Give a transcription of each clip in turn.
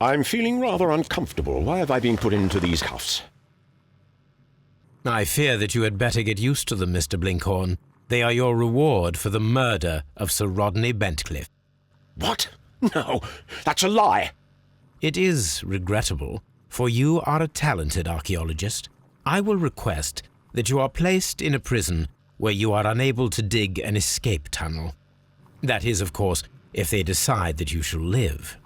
I'm feeling rather uncomfortable. Why have I been put into these cuffs? I fear that you had better get used to them, Mr. Blinkhorn. They are your reward for the murder of Sir Rodney Bentcliffe. What? No, that's a lie. It is regrettable, for you are a talented archaeologist. I will request that you are placed in a prison where you are unable to dig an escape tunnel. That is, of course, if they decide that you shall live.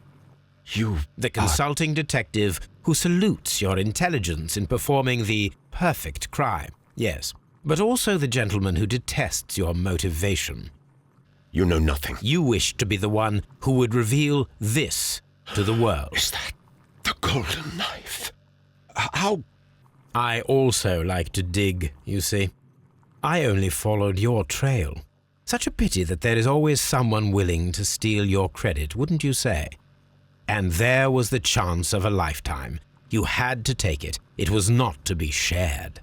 The consulting detective who salutes your intelligence in performing the perfect crime, yes, but also the gentleman who detests your motivation. You know nothing. You wish to be the one who would reveal this to the world. Is that the golden knife? How? I also like to dig, you see. I only followed your trail. Such a pity that there is always someone willing to steal your credit, wouldn't you say? And there was the chance of a lifetime. You had to take it. It was not to be shared.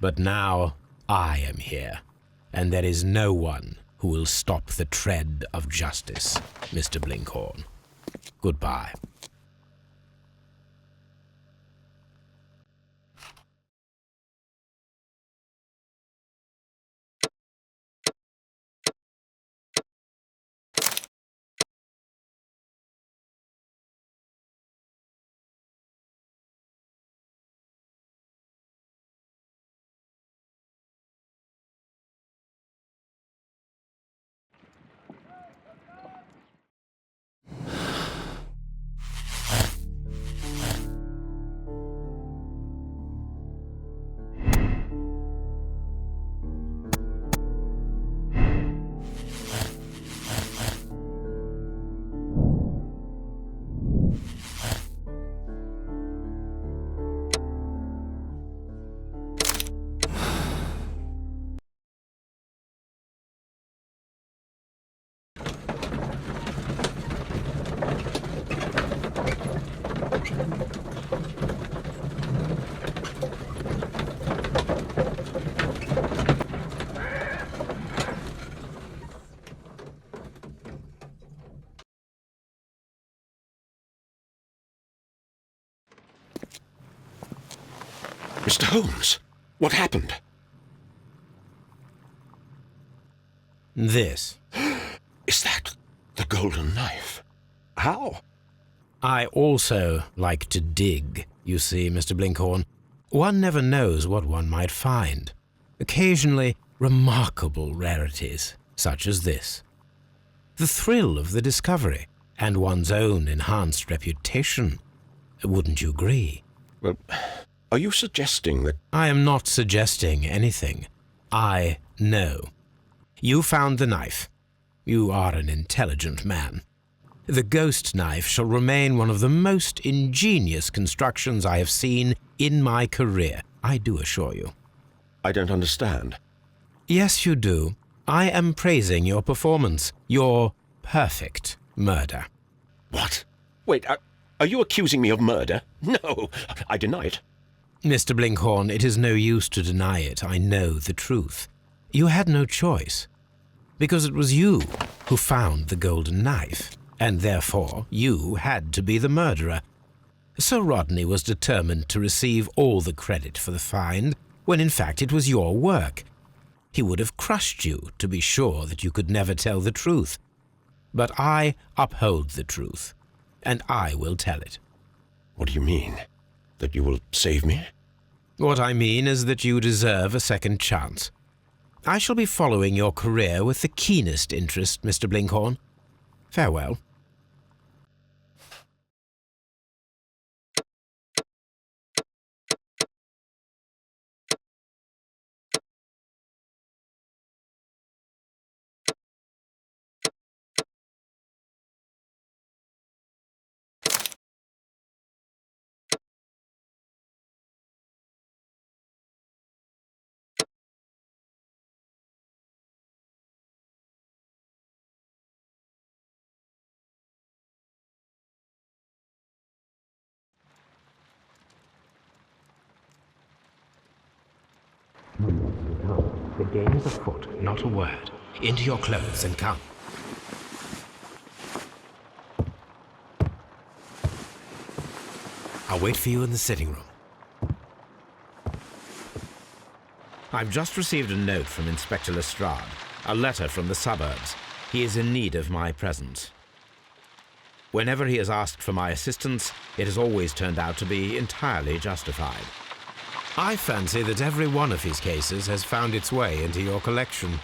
But now I am here, and there is no one who will stop the tread of justice, Mr. Blinkhorn. Goodbye. Mr. Holmes, what happened? This. Is that the golden knife? How? I also like to dig, you see, Mr. Blinkhorn. One never knows what one might find. Occasionally, remarkable rarities, such as this. The thrill of the discovery, and one's own enhanced reputation. Wouldn't you agree? Well, are you suggesting that... I am not suggesting anything. I know. You found the knife. You are an intelligent man. The ghost knife shall remain one of the most ingenious constructions I have seen in my career, I do assure you. I don't understand. Yes, you do. I am praising your performance, your perfect murder. What? Wait, are you accusing me of murder? No, I deny it. Mr. Blinkhorn, it is no use to deny it. I know the truth. You had no choice, because it was you who found the golden knife, and therefore you had to be the murderer. Sir Rodney was determined to receive all the credit for the find, when in fact it was your work. He would have crushed you to be sure that you could never tell the truth. But I uphold the truth, and I will tell it. What do you mean? That you will save me? What I mean is that you deserve a second chance. I shall be following your career with the keenest interest, Mr. Blinkhorn. Farewell. Come, the game is afoot, not a word. Into your clothes and come. I'll wait for you in the sitting room. I've just received a note from Inspector Lestrade, a letter from the suburbs. He is in need of my presence. Whenever he has asked for my assistance, it has always turned out to be entirely justified. I fancy that every one of his cases has found its way into your collection.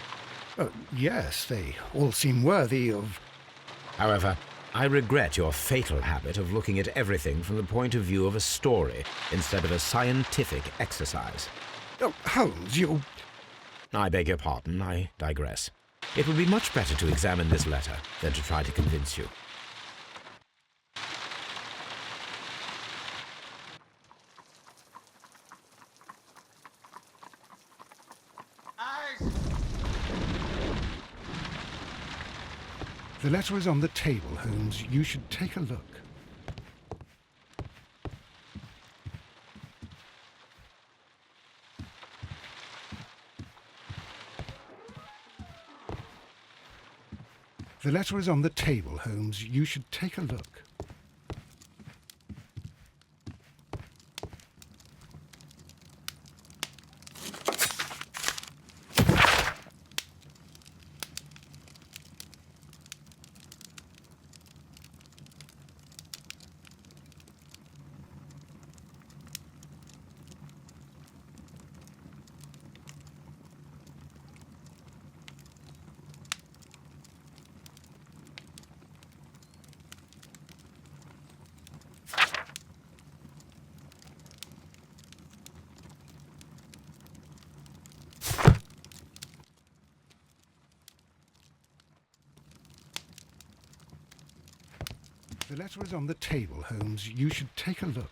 Yes, they all seem worthy of... However, I regret your fatal habit of looking at everything from the point of view of a story instead of a scientific exercise. Oh, Holmes, you... I beg your pardon, I digress. It would be much better to examine this letter than to try to convince you. The letter is on the table, Holmes. You should take a look. The letter is on the table, Holmes. You should take a look. The letter is on the table, Holmes. You should take a look.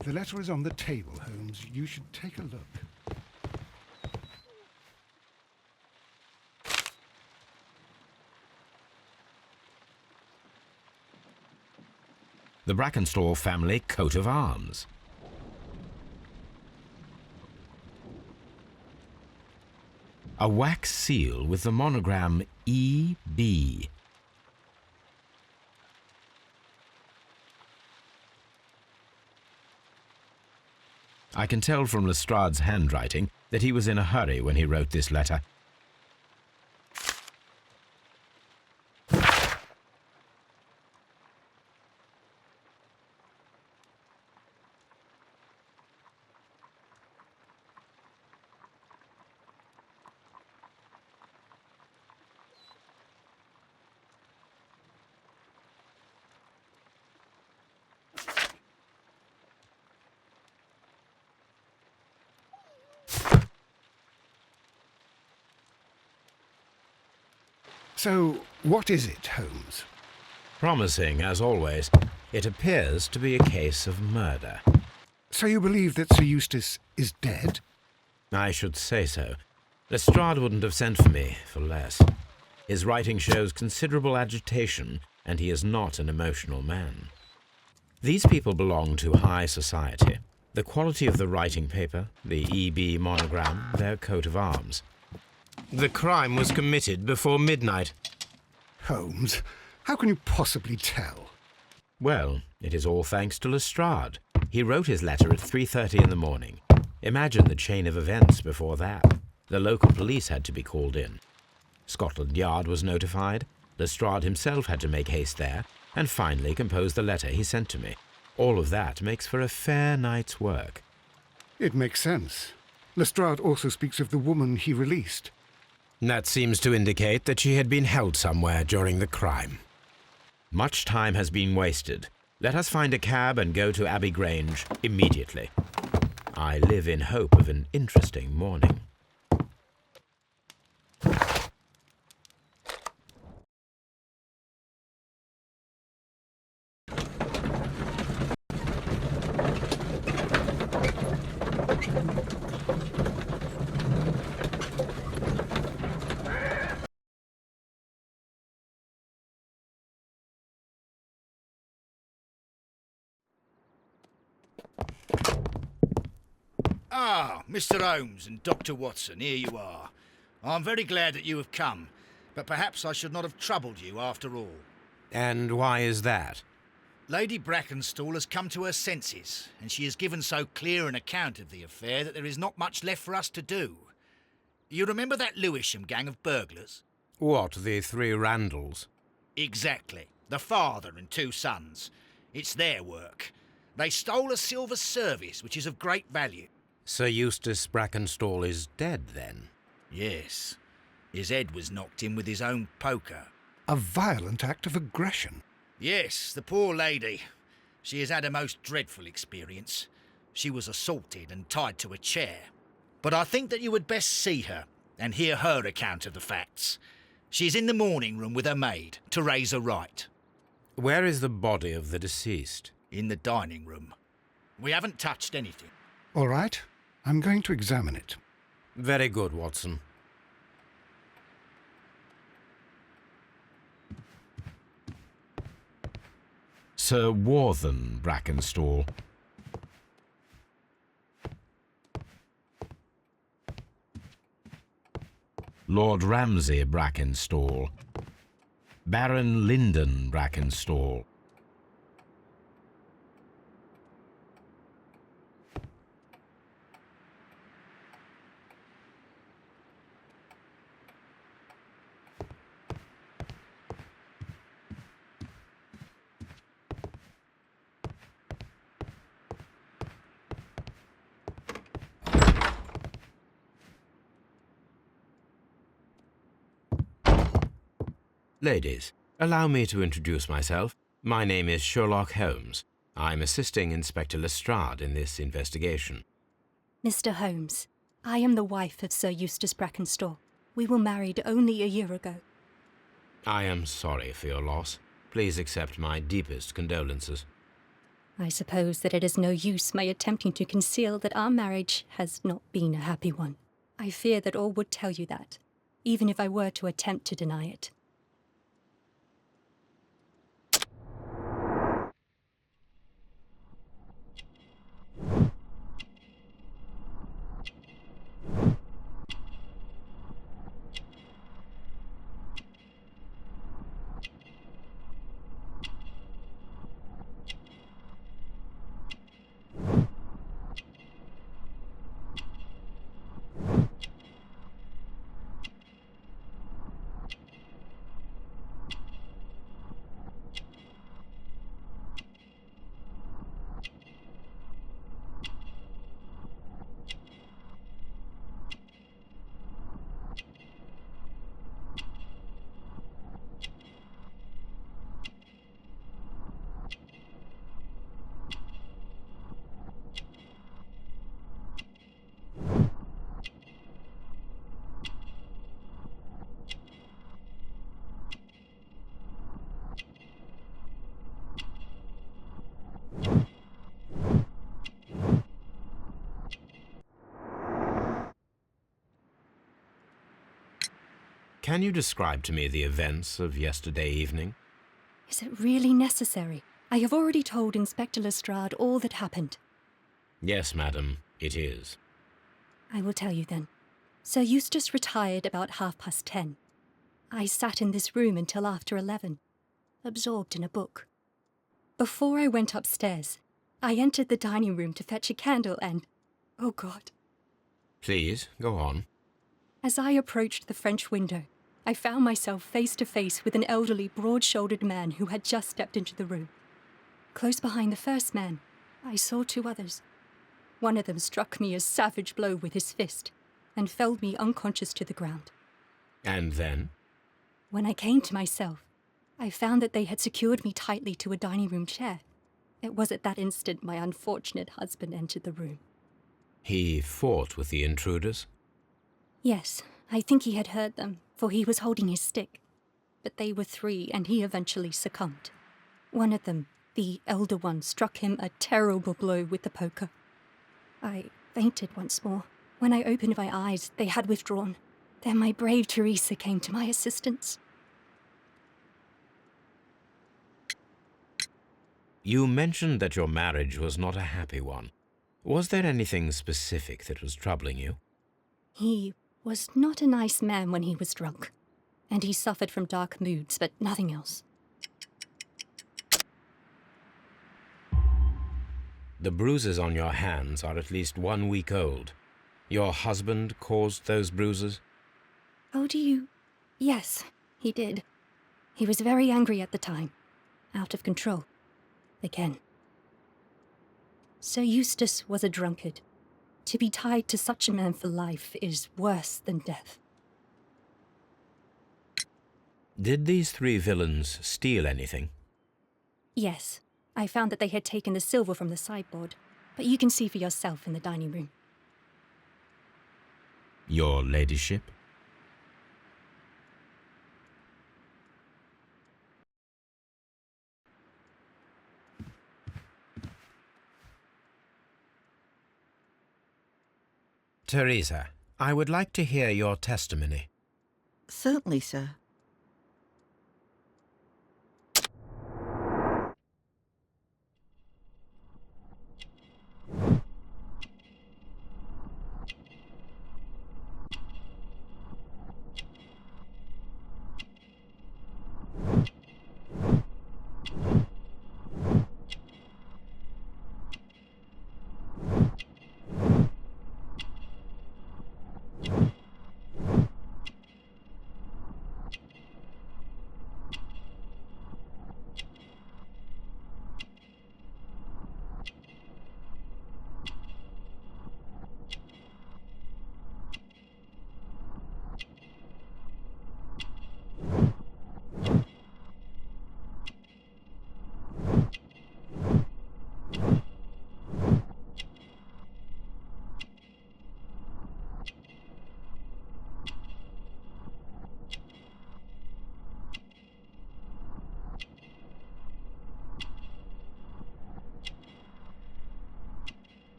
The letter is on the table, Holmes. You should take a look. The Brackenstall family coat of arms. A wax seal with the monogram E.B. I can tell from Lestrade's handwriting that he was in a hurry when he wrote this letter. So, what is it, Holmes? Promising, as always, it appears to be a case of murder. So you believe that Sir Eustace is dead? I should say so. Lestrade wouldn't have sent for me for less. His writing shows considerable agitation, and he is not an emotional man. These people belong to high society. The quality of the writing paper, the E.B. monogram, their coat of arms. The crime was committed before midnight. Holmes, how can you possibly tell? Well, it is all thanks to Lestrade. He wrote his letter at 3:30 in the morning. Imagine the chain of events before that. The local police had to be called in. Scotland Yard was notified. Lestrade himself had to make haste there, and finally compose the letter he sent to me. All of that makes for a fair night's work. It makes sense. Lestrade also speaks of the woman he released. That seems to indicate that she had been held somewhere during the crime. Much time has been wasted. Let us find a cab and go to Abbey Grange immediately. I live in hope of an interesting morning. Ah, Mr. Holmes and Dr. Watson, here you are. I'm very glad that you have come, but perhaps I should not have troubled you after all. And why is that? Lady Brackenstall has come to her senses, and she has given so clear an account of the affair that there is not much left for us to do. You remember that Lewisham gang of burglars? What, the three Randalls? Exactly. The father and two sons. It's their work. They stole a silver service, which is of great value. Sir Eustace Brackenstall is dead, then? Yes. His head was knocked in with his own poker. A violent act of aggression. Yes, the poor lady. She has had a most dreadful experience. She was assaulted and tied to a chair. But I think that you would best see her and hear her account of the facts. She's in the morning room with her maid, Teresa Wright. Where is the body of the deceased? In the dining room. We haven't touched anything. All right, I'm going to examine it. Very good, Watson. Sir Warthen Brackenstall. Lord Ramsay Brackenstall. Baron Lyndon Brackenstall. Ladies, allow me to introduce myself. My name is Sherlock Holmes. I'm assisting Inspector Lestrade in this investigation. Mr. Holmes, I am the wife of Sir Eustace Brackenstall. We were married only a year ago. I am sorry for your loss. Please accept my deepest condolences. I suppose that it is no use my attempting to conceal that our marriage has not been a happy one. I fear that all would tell you that, even if I were to attempt to deny it. Can you describe to me the events of yesterday evening? Is it really necessary? I have already told Inspector Lestrade all that happened. Yes, madam, it is. I will tell you then. Sir Eustace retired about 10:30. I sat in this room until after 11, absorbed in a book. Before I went upstairs, I entered the dining room to fetch a candle and... oh God. Please, go on. As I approached the French window, I found myself face to face with an elderly, broad-shouldered man who had just stepped into the room. Close behind the first man, I saw two others. One of them struck me a savage blow with his fist and felled me unconscious to the ground. And then? When I came to myself, I found that they had secured me tightly to a dining room chair. It was at that instant my unfortunate husband entered the room. He fought with the intruders? Yes, I think he had heard them, for he was holding his stick. But they were three, and he eventually succumbed. One of them, the elder one, struck him a terrible blow with the poker. I fainted once more. When I opened my eyes, they had withdrawn. Then my brave Teresa came to my assistance. You mentioned that your marriage was not a happy one. Was there anything specific that was troubling you? He was not a nice man when he was drunk, and he suffered from dark moods, but nothing else. The bruises on your hands are at least 1 week old. Your husband caused those bruises? Oh, do you? Yes, he did. He was very angry at the time. Out of control. Again. Sir Eustace was a drunkard. To be tied to such a man for life is worse than death. Did these 3 villains steal anything? Yes, I found that they had taken the silver from the sideboard, but you can see for yourself in the dining room. Your ladyship? Teresa, I would like to hear your testimony. Certainly, sir.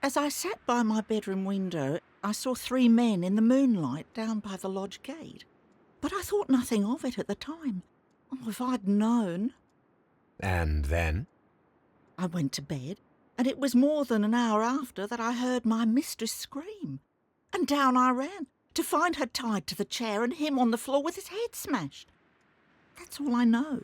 As I sat by my bedroom window, I saw 3 men in the moonlight down by the lodge gate. But I thought nothing of it at the time. Oh, if I'd known. And then? I went to bed, and it was more than an hour after that I heard my mistress scream. And down I ran, to find her tied to the chair and him on the floor with his head smashed. That's all I know.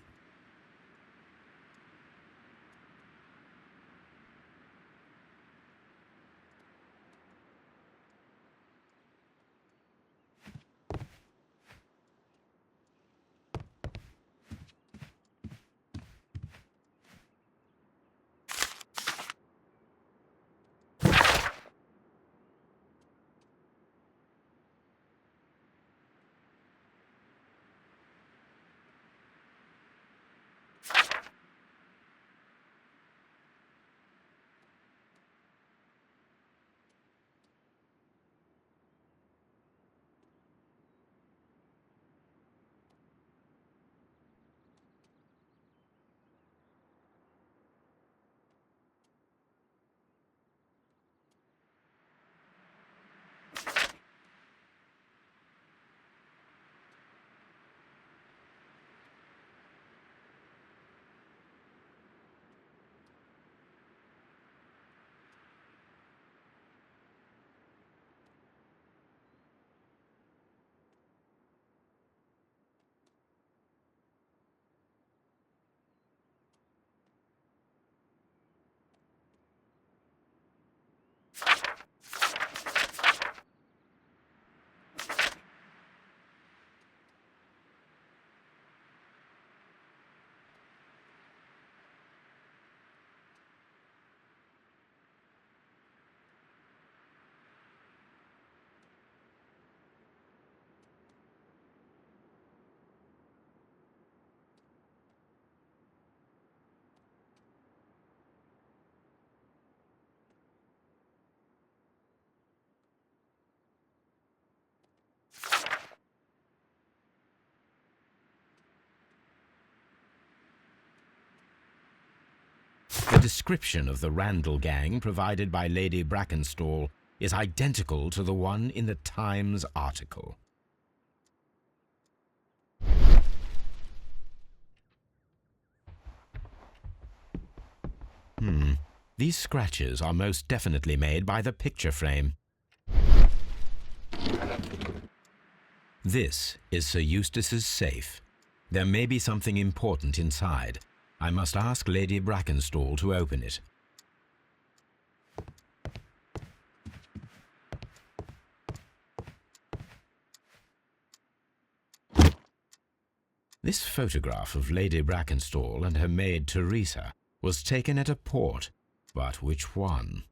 description of the Randall gang provided by Lady Brackenstall is identical to the one in the Times article. These scratches are most definitely made by the picture frame. This is Sir Eustace's safe. There may be something important inside. I must ask Lady Brackenstall to open it. This photograph of Lady Brackenstall and her maid Teresa was taken at a port, but which one?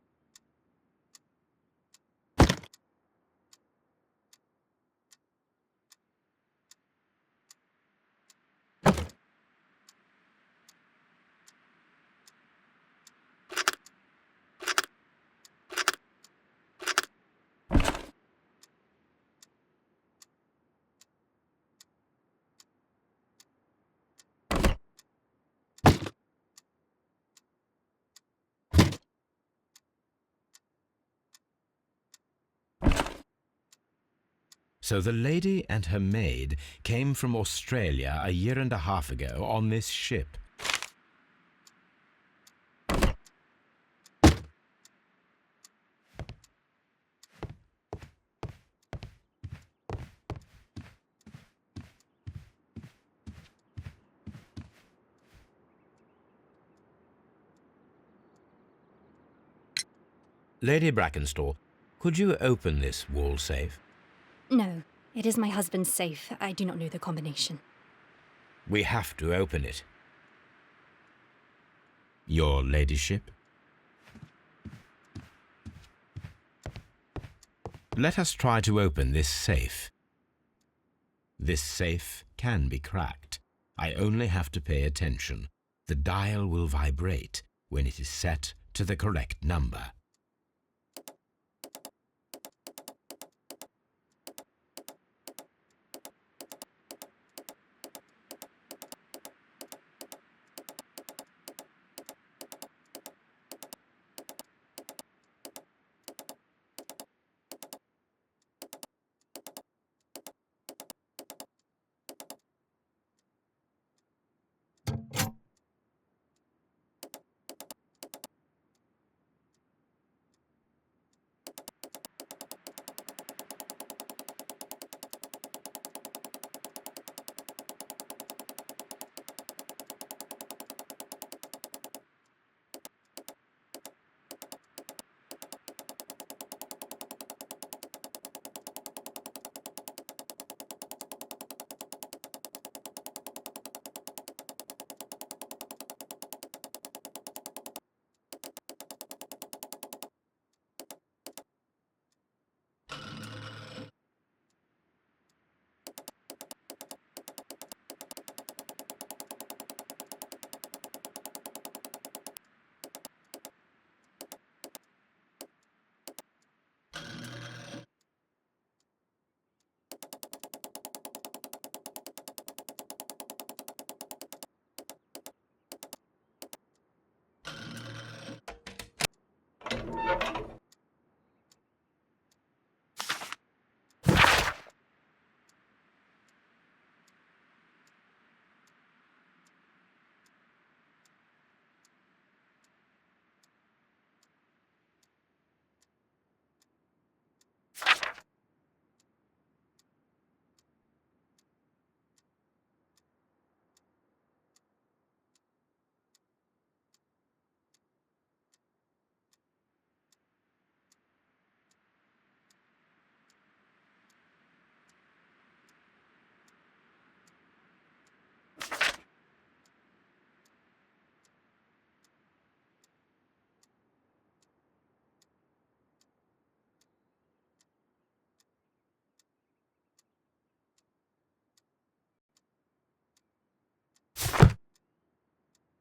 So the lady and her maid came from Australia a year and a half ago on this ship. Lady Brackenstall, could you open this wall safe? No, it is my husband's safe. I do not know the combination. We have to open it. Your ladyship? Let us try to open this safe. This safe can be cracked. I only have to pay attention. The dial will vibrate when it is set to the correct number.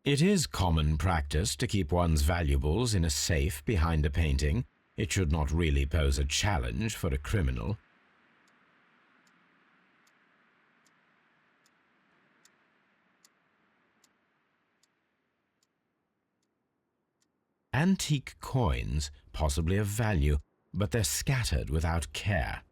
It is common practice to keep one's valuables in a safe behind a painting. It should not really pose a challenge for a criminal. Antique coins, possibly of value, but they're scattered without care.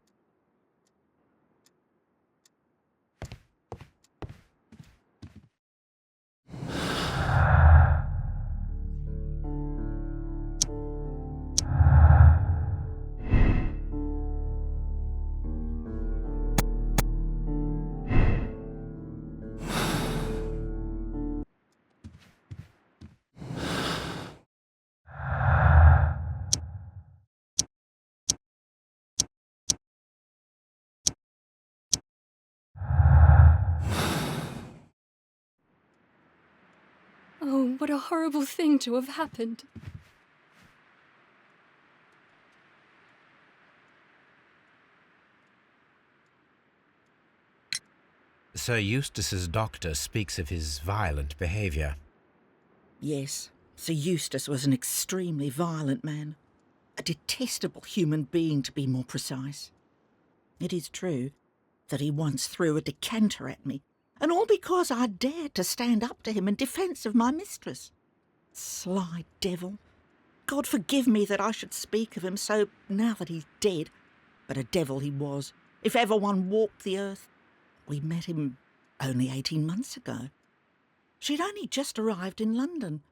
Oh, what a horrible thing to have happened. Sir Eustace's doctor speaks of his violent behaviour. Yes, Sir Eustace was an extremely violent man. A detestable human being, to be more precise. It is true that he once threw a decanter at me, and all because I dared to stand up to him in defence of my mistress. Sly devil. God forgive me that I should speak of him so now that he's dead, but a devil he was, if ever one walked the earth. We met him only 18 months ago. She'd only just arrived in London.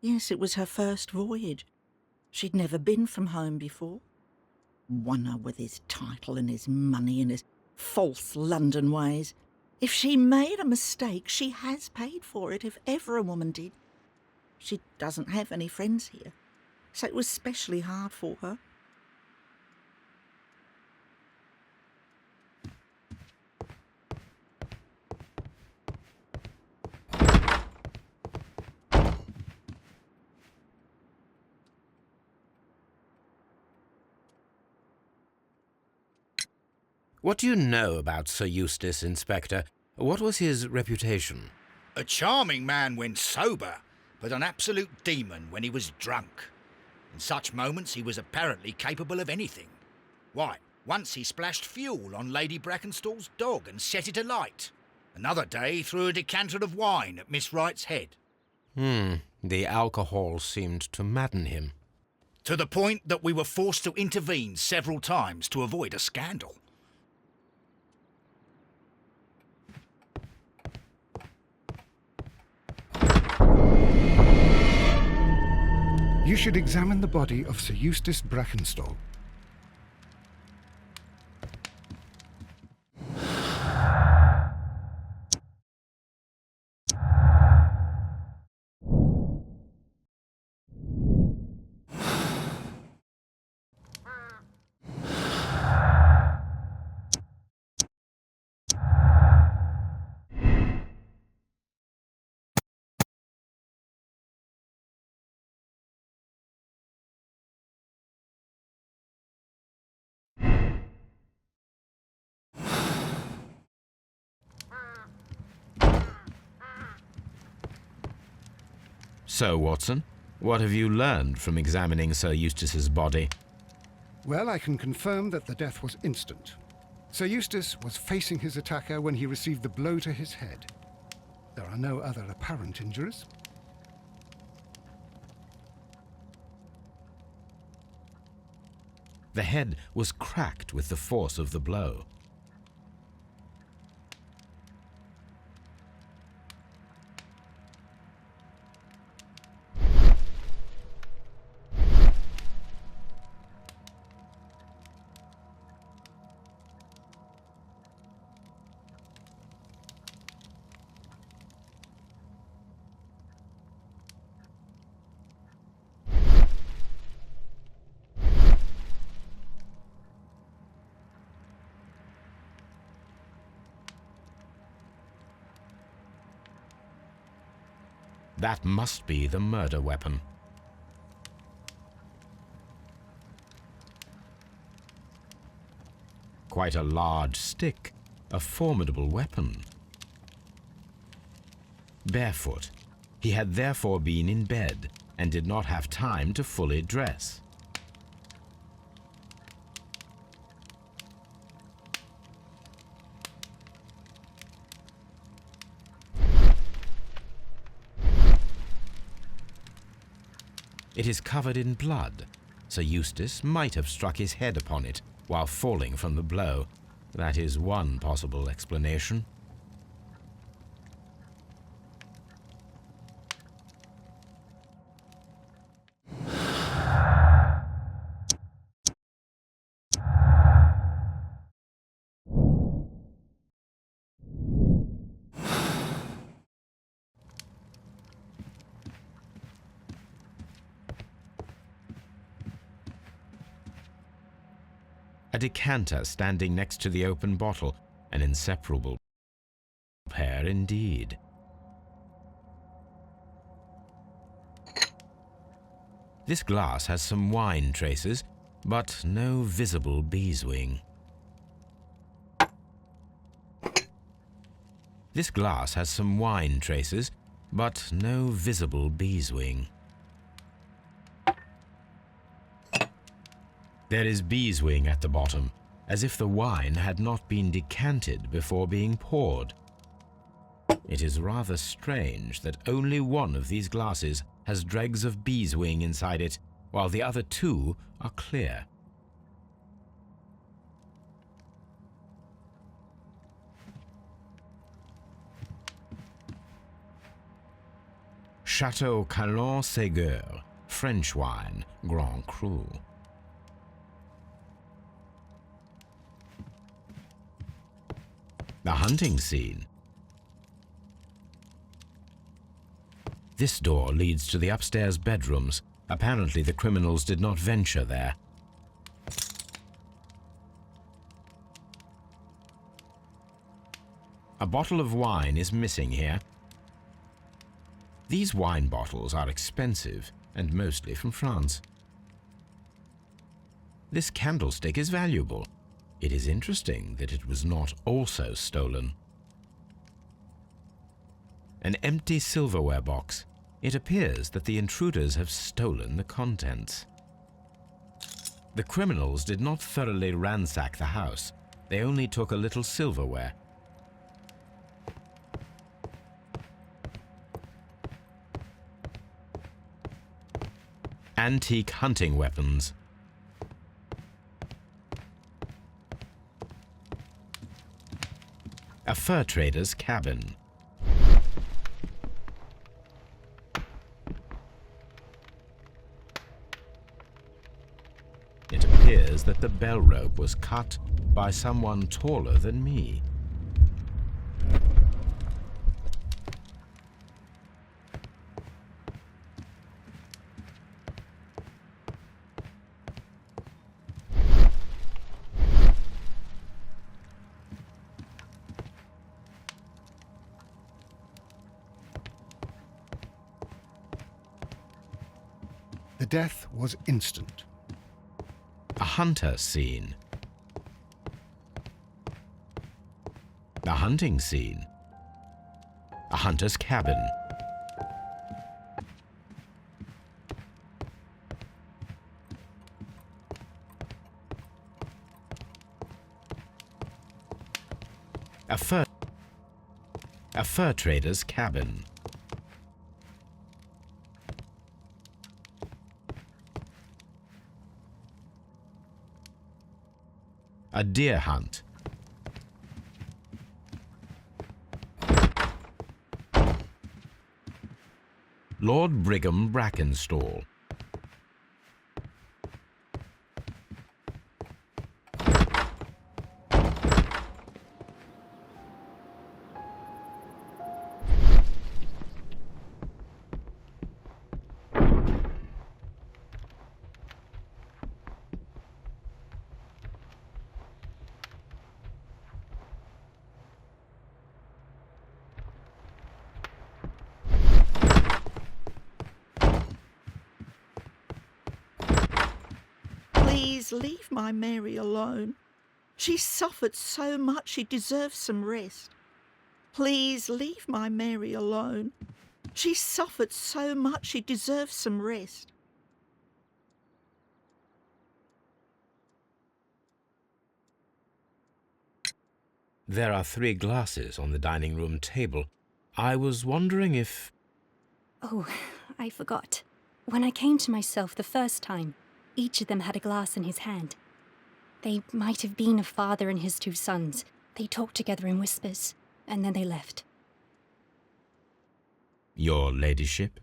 Yes, it was her first voyage. She'd never been from home before. Wonder with his title and his money and his false London ways. If she made a mistake, she has paid for it, if ever a woman did. She doesn't have any friends here, so it was specially hard for her. What do you know about Sir Eustace, Inspector? What was his reputation? A charming man when sober, but an absolute demon when he was drunk. In such moments he was apparently capable of anything. Why, once he splashed fuel on Lady Brackenstall's dog and set it alight. Another day he threw a decanter of wine at Miss Wright's head. The alcohol seemed to madden him. To the point that we were forced to intervene several times to avoid a scandal. You should examine the body of Sir Eustace Brackenstall. So, Watson, what have you learned from examining Sir Eustace's body? Well, I can confirm that the death was instant. Sir Eustace was facing his attacker when he received the blow to his head. There are no other apparent injuries. The head was cracked with the force of the blow. That must be the murder weapon. Quite a large stick, a formidable weapon. Barefoot, he had therefore been in bed and did not have time to fully dress. It is covered in blood. Sir Eustace might have struck his head upon it while falling from the blow. That is one possible explanation. A decanter standing next to the open bottle, an inseparable pair indeed. This glass has some wine traces, but no visible beeswing. This glass has some wine traces, but no visible beeswing. There is beeswing at the bottom, as if the wine had not been decanted before being poured. It is rather strange that only one of these glasses has dregs of beeswing inside it, while the other two are clear. Chateau Calon-Ségur, French wine, Grand Cru. The hunting scene. This door leads to the upstairs bedrooms. Apparently the criminals did not venture there. A bottle of wine is missing here. These wine bottles are expensive and mostly from France. This candlestick is valuable. It is interesting that it was not also stolen. An empty silverware box. It appears that the intruders have stolen the contents. The criminals did not thoroughly ransack the house. They only took a little silverware. Antique hunting weapons. A fur trader's cabin. It appears that the bell rope was cut by someone taller than me. The death was instant. A hunter scene. The hunting scene. A hunter's cabin. A fur trader's cabin. A deer hunt. Lord Brigham Brackenstall. Please leave my Mary alone. She suffered so much she deserves some rest. Please leave my Mary alone. She suffered so much she deserves some rest. There are 3 glasses on the dining room table. I was wondering if... Oh, I forgot. When I came to myself the first time, each of them had a glass in his hand. They might have been a father and his 2 sons. They talked together in whispers, and then they left. Your ladyship?